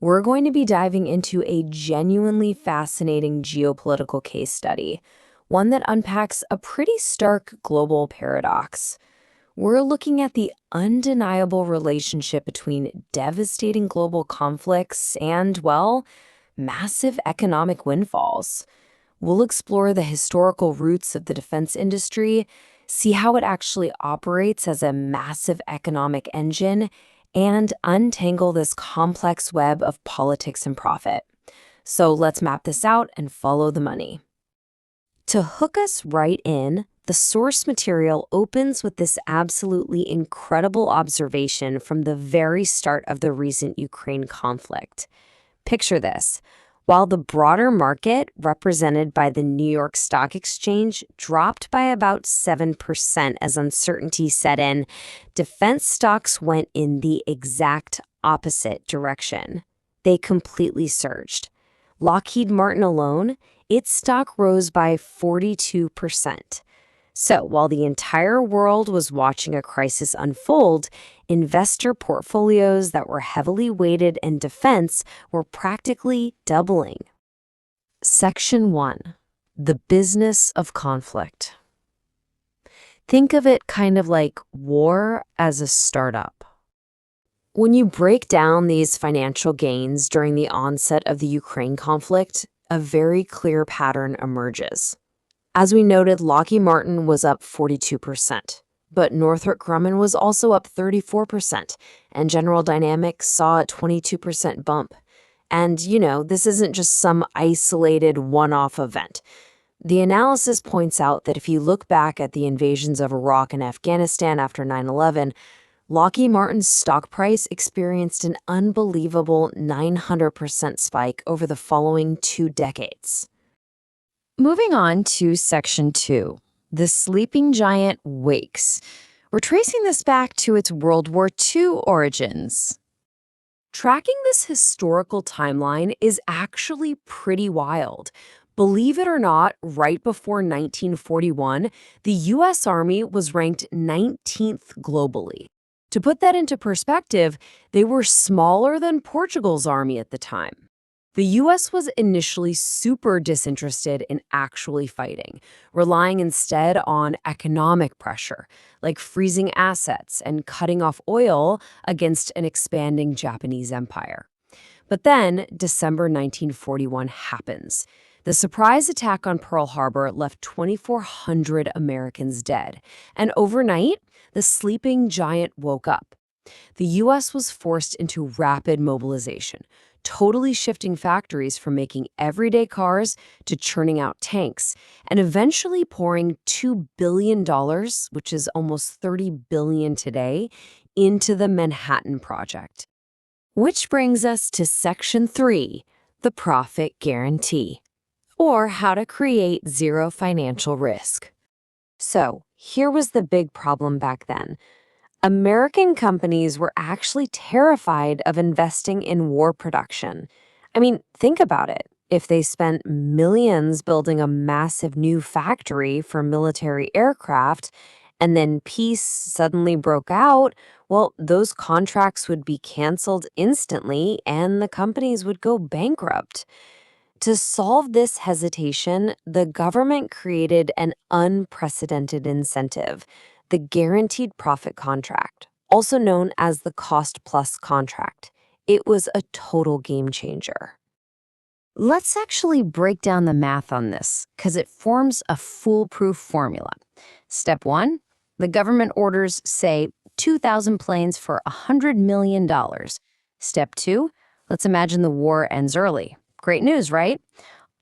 we're going to be diving into a genuinely fascinating geopolitical case study, one that unpacks a pretty stark global paradox. We're looking at the undeniable relationship between devastating global conflicts and, well, massive economic windfalls. We'll explore the historical roots of the defense industry, see how it actually operates as a massive economic engine, and untangle this complex web of politics and profit. So let's map this out and follow the money. To hook us right in, the source material opens with this absolutely incredible observation from the very start of the recent Ukraine conflict. Picture this. While the broader market, represented by the New York Stock Exchange, dropped by about 7% as uncertainty set in, defense stocks went in the exact opposite direction. They completely surged. Lockheed Martin alone, its stock rose by 42%. So while the entire world was watching a crisis unfold, investor portfolios that were heavily weighted in defense were practically doubling. Section 1. The business of conflict. Think of it kind of like war as a startup. When you break down these financial gains during the onset of the Ukraine conflict, a very clear pattern emerges. As we noted, Lockheed Martin was up 42%, but Northrop Grumman was also up 34%, and General Dynamics saw a 22% bump. And, this isn't just some isolated one-off event. The analysis points out that if you look back at the invasions of Iraq and Afghanistan after 9/11, Lockheed Martin's stock price experienced an unbelievable 900% spike over the following 2 decades. Moving on to Section 2, the sleeping giant wakes. We're tracing this back to its World War II origins. Tracking this historical timeline is actually pretty wild. Believe it or not, right before 1941, the U.S. Army was ranked 19th globally. To put that into perspective, they were smaller than Portugal's army at the time. The U.S. was initially super disinterested in actually fighting, relying instead on economic pressure, like freezing assets and cutting off oil against an expanding Japanese empire. But then, December 1941 happens. The surprise attack on Pearl Harbor left 2,400 Americans dead, and overnight, the sleeping giant woke up. The U.S. was forced into rapid mobilization, totally shifting factories from making everyday cars to churning out tanks, and eventually pouring $2 billion, which is almost $30 billion today, into the Manhattan Project. Which brings us to Section 3, the profit guarantee, or how to create zero financial risk. So, here was the big problem back then. American companies were actually terrified of investing in war production. I mean, think about it. If they spent millions building a massive new factory for military aircraft, and then peace suddenly broke out, well, those contracts would be canceled instantly and the companies would go bankrupt. To solve this hesitation, the government created an unprecedented incentive, the Guaranteed Profit Contract, also known as the Cost-Plus Contract. It was a total game changer. Let's actually break down the math on this, because it forms a foolproof formula. Step 1, the government orders, say, 2,000 planes for $100 million. Step 2, let's imagine the war ends early. Great news, right?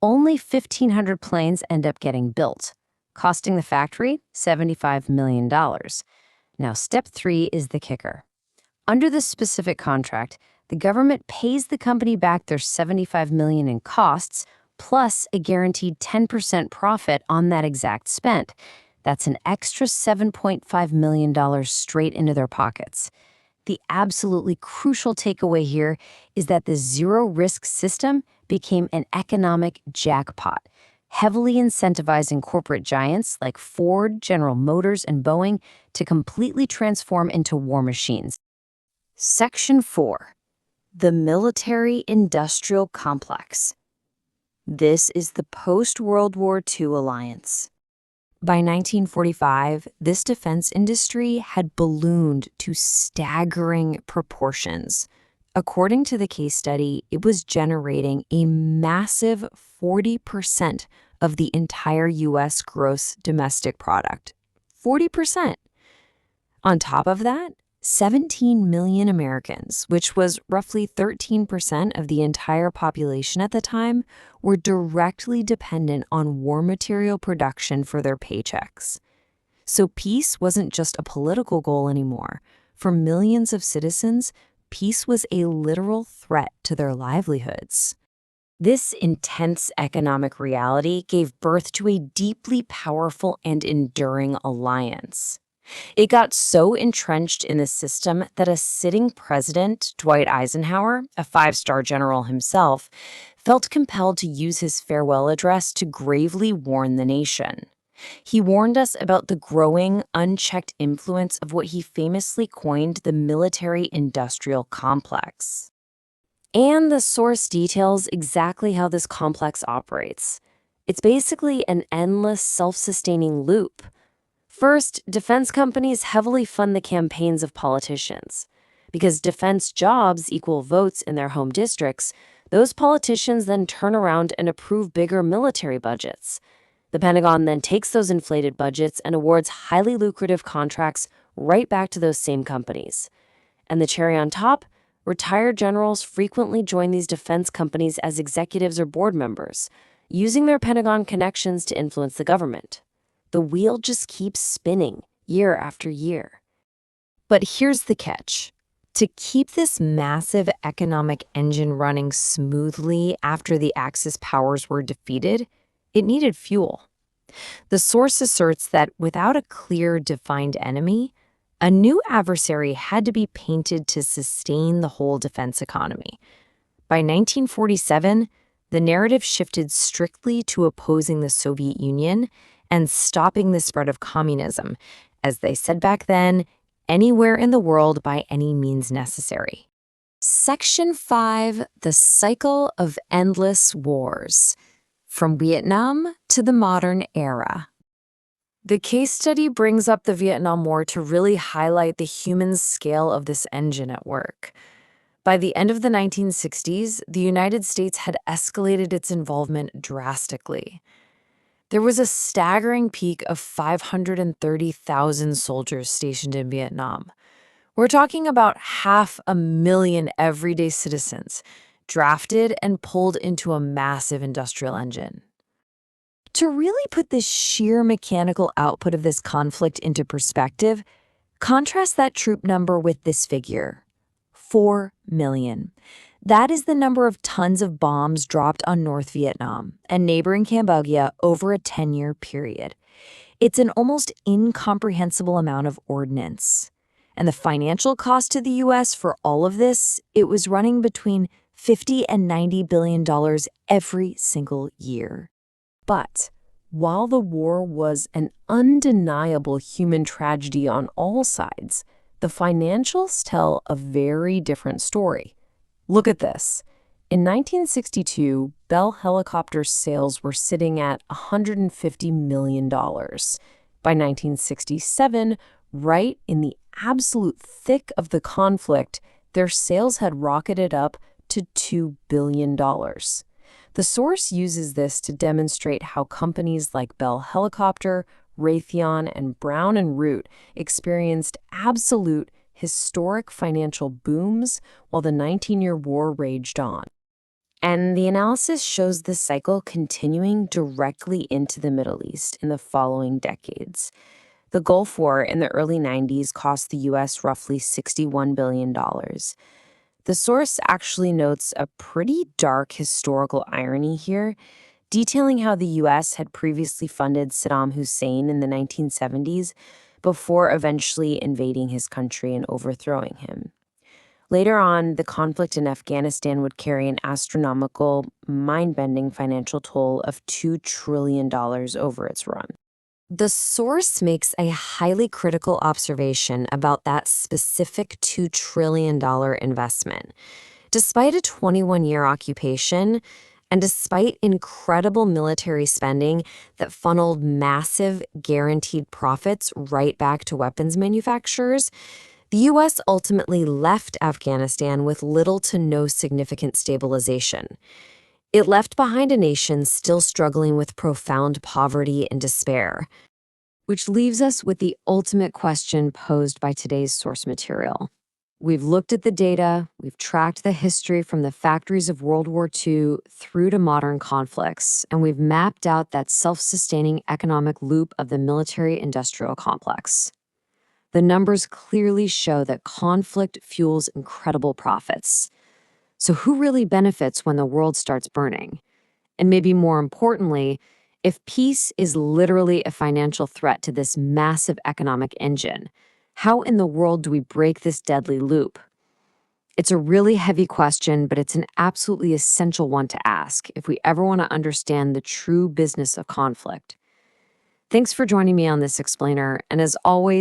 Only 1,500 planes end up getting built, costing the factory $75 million. Now, step 3 is the kicker. Under this specific contract, the government pays the company back their $75 million in costs, plus a guaranteed 10% profit on that exact spend. That's an extra $7.5 million straight into their pockets. The absolutely crucial takeaway here is that the zero-risk system became an economic jackpot, heavily incentivizing corporate giants like Ford, General Motors, and Boeing to completely transform into war machines. Section 4. the military-industrial complex. This is the post-World War II alliance. By 1945, this defense industry had ballooned to staggering proportions. According to the case study, it was generating a massive 40% of the entire U.S. gross domestic product. 40%. On top of that, 17 million Americans, which was roughly 13% of the entire population at the time, were directly dependent on war material production for their paychecks. So peace wasn't just a political goal anymore. For millions of citizens, peace was a literal threat to their livelihoods. This intense economic reality gave birth to a deeply powerful and enduring alliance. It got so entrenched in the system that a sitting president, Dwight Eisenhower, a five-star general himself, felt compelled to use his farewell address to gravely warn the nation. He warned us about the growing, unchecked influence of what he famously coined the military-industrial complex. And the source details exactly how this complex operates. It's basically an endless, self-sustaining loop. First, defense companies heavily fund the campaigns of politicians. Because defense jobs equal votes in their home districts, those politicians then turn around and approve bigger military budgets. The Pentagon then takes those inflated budgets and awards highly lucrative contracts right back to those same companies. And the cherry on top? Retired generals frequently join these defense companies as executives or board members, using their Pentagon connections to influence the government. The wheel just keeps spinning year after year. But here's the catch. To keep this massive economic engine running smoothly after the Axis powers were defeated, it needed fuel. The source asserts that without a clear, defined enemy, a new adversary had to be painted to sustain the whole defense economy. By 1947, the narrative shifted strictly to opposing the Soviet Union and stopping the spread of communism, as they said back then, anywhere in the world by any means necessary. Section 5, the cycle of endless wars, from Vietnam to the modern era. The case study brings up the Vietnam War to really highlight the human scale of this engine at work. By the end of the 1960s, the United States had escalated its involvement drastically. There was a staggering peak of 530,000 soldiers stationed in Vietnam. We're talking about 500,000 everyday citizens, drafted and pulled into a massive industrial engine. To really put the sheer mechanical output of this conflict into perspective, contrast that troop number with this figure, 4 million. That is the number of tons of bombs dropped on North Vietnam and neighboring Cambodia over a 10-year period. It's an almost incomprehensible amount of ordnance. And the financial cost to the U.S. for all of this, it was running between $50 and $90 billion every single year. But while the war was an undeniable human tragedy on all sides, the financials tell a very different story. Look at this. In 1962, Bell helicopter sales were sitting at $150 million. By 1967, right in the absolute thick of the conflict, their sales had rocketed up to $2 billion. The source uses this to demonstrate how companies like Bell Helicopter, Raytheon, and Brown and Root experienced absolute historic financial booms while the 19-year war raged on. And the analysis shows this cycle continuing directly into the Middle East in the following decades. The Gulf War in the early 90s cost the U.S. roughly $61 billion. The source actually notes a pretty dark historical irony here, detailing how the U.S. had previously funded Saddam Hussein in the 1970s before eventually invading his country and overthrowing him. Later on, the conflict in Afghanistan would carry an astronomical, mind-bending financial toll of $2 trillion over its run. The source makes a highly critical observation about that specific $2 trillion investment. Despite a 21-year occupation, and despite incredible military spending that funneled massive guaranteed profits right back to weapons manufacturers, the U.S. ultimately left Afghanistan with little to no significant stabilization. It left behind a nation still struggling with profound poverty and despair, which leaves us with the ultimate question posed by today's source material. We've looked at the data, we've tracked the history from the factories of World War II through to modern conflicts, and we've mapped out that self-sustaining economic loop of the military-industrial complex. The numbers clearly show that conflict fuels incredible profits. So who really benefits when the world starts burning? And maybe more importantly, if peace is literally a financial threat to this massive economic engine, how in the world do we break this deadly loop? It's a really heavy question, but it's an absolutely essential one to ask if we ever want to understand the true business of conflict. Thanks for joining me on this explainer, and as always,